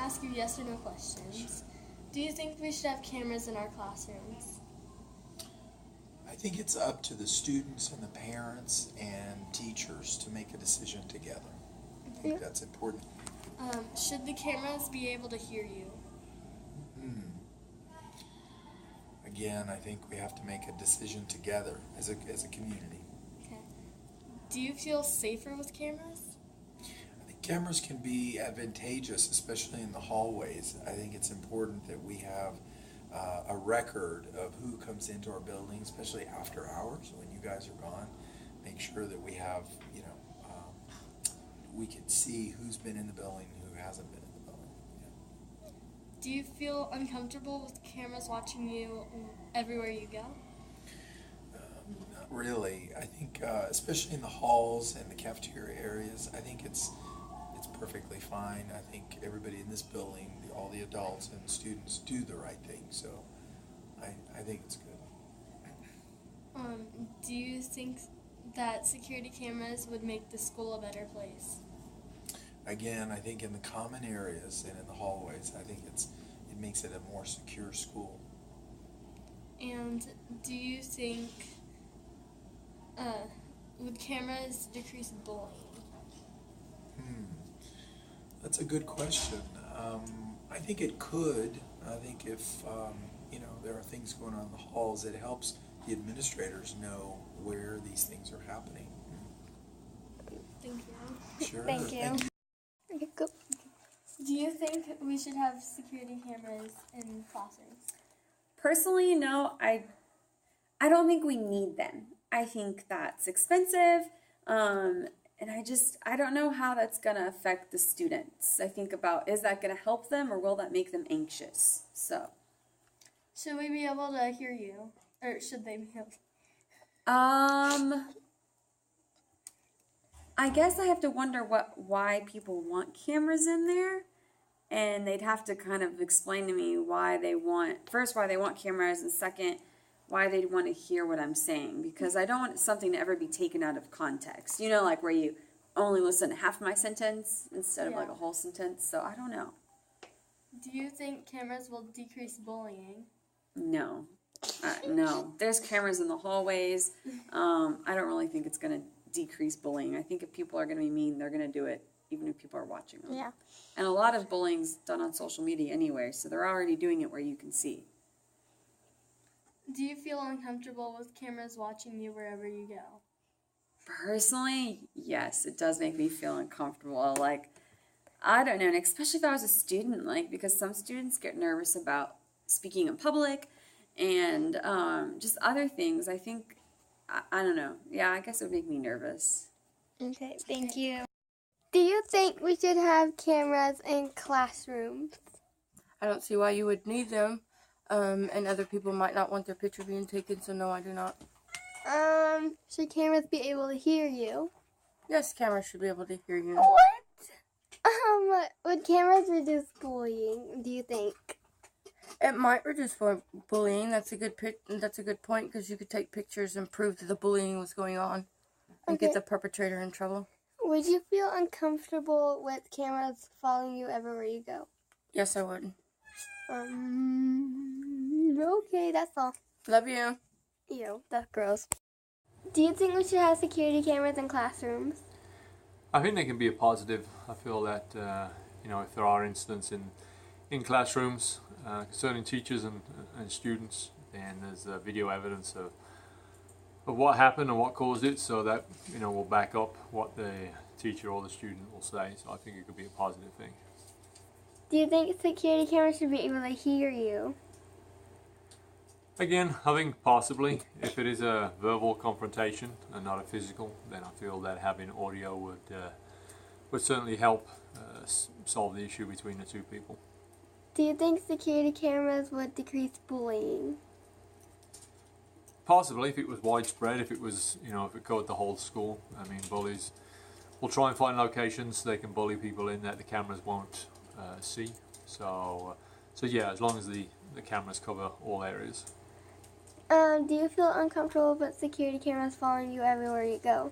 ask you yes or no questions. Do you think we should have cameras in our classrooms? I think it's up to the students and the parents and teachers to make a decision together. I think that's important. Should the cameras be able to hear you? Again, I think we have to make a decision together as a community. Okay. Do you feel safer with cameras? I think cameras can be advantageous, especially in the hallways. I think it's important that we have a record of who comes into our building, especially after hours when you guys are gone. Make sure that we have, we can see who's been in the building, who hasn't been in the building. Yeah. Do you feel uncomfortable with cameras watching you everywhere you go? Not really. I think, especially in the halls and the cafeteria areas, I think it's perfectly fine. I think everybody in this building, all the adults and students, do the right thing. So I think it's good. Do you think that security cameras would make the school a better place? Again, I think in the common areas and in the hallways, I think it makes it a more secure school. And do you think would cameras decrease bullying? That's a good question. I think it could. I think if there are things going on in the halls, it helps the administrators know where these things are happening. Thank you. Sure. Thank you. Okay, go. Do you think we should have security cameras in classrooms? Personally, no, I don't think we need them. I think that's expensive, and I don't know how that's going to affect the students. I think about, is that going to help them or will that make them anxious? So, should we be able to hear you, or should they be able to? I guess I have to wonder why people want cameras in there, and they'd have to kind of explain to me why they want cameras, and second, why they'd want to hear what I'm saying, because I don't want something to ever be taken out of context. You know, like where you only listen to half my sentence instead of like a whole sentence. So I don't know. Do you think cameras will decrease bullying? No. No. There's cameras in the hallways. I don't really think it's going to decrease bullying. I think if people are going to be mean, they're going to do it even if people are watching them. Yeah. And a lot of bullying's done on social media anyway, so they're already doing it where you can see. Do you feel uncomfortable with cameras watching you wherever you go? Personally, yes, it does make me feel uncomfortable. Like, I don't know, and especially if I was a student, because some students get nervous about speaking in public and just other things. I think, I don't know. Yeah, I guess it would make me nervous. Okay, thank you. Do you think we should have cameras in classrooms? I don't see why you would need them, and other people might not want their picture being taken, so no, I do not. Should cameras be able to hear you? Yes, cameras should be able to hear you. What? Would cameras reduce bullying, do you think? It might reduce bullying. That's a good point, because you could take pictures and prove that the bullying was going on and get the perpetrator in trouble. Would you feel uncomfortable with cameras following you everywhere you go? Yes, I would. Okay, that's all. Love you. Ew, that's gross. Do you think we should have security cameras in classrooms? I think they can be a positive. I feel that if there are incidents in classrooms concerning teachers and students, then there's video evidence of what happened and what caused it, so that will back up what the teacher or the student will say. So I think it could be a positive thing. Do you think security cameras should be able to hear you? Again, I think possibly. If it is a verbal confrontation and not a physical, then I feel that having audio would certainly help solve the issue between the two people. Do you think security cameras would decrease bullying? Possibly, if it was widespread, if it was, if it covered the whole school. I mean, bullies will try and find locations they can bully people in that the cameras won't see. So yeah, as long as the cameras cover all areas. Do you feel uncomfortable with security cameras following you everywhere you go?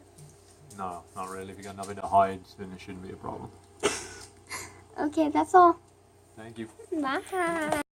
No, not really. If you got nothing to hide, then it shouldn't be a problem. Okay, that's all. Thank you. Bye.